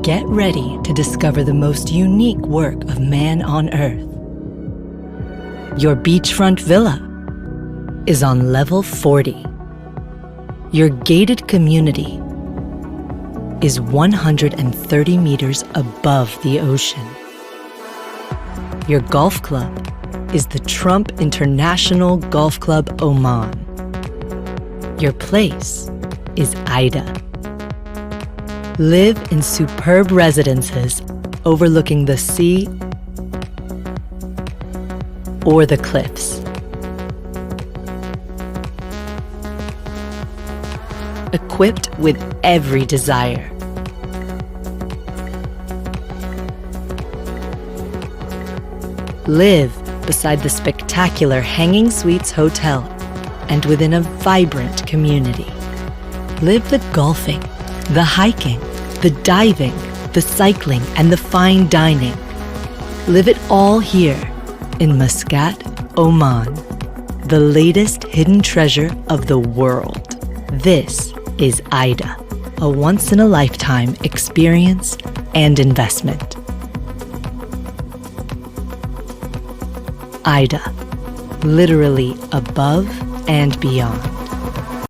Get ready to discover the most unique work of man on Earth. Your beachfront villa is on level 40. Your gated community is 130 meters above the ocean. Your golf club is the Trump International Golf Club Oman. Your place is AIDA. Live in superb residences overlooking the sea or the cliffs. Equipped with every desire. Live beside the spectacular Hanging Suites Hotel and within a vibrant community. Live the golfing, the hiking, the diving, the cycling, and the fine dining. Live it all here in Muscat, Oman, the latest hidden treasure of the world. This is AIDA, a once-in-a-lifetime experience and investment. AIDA, literally above and beyond.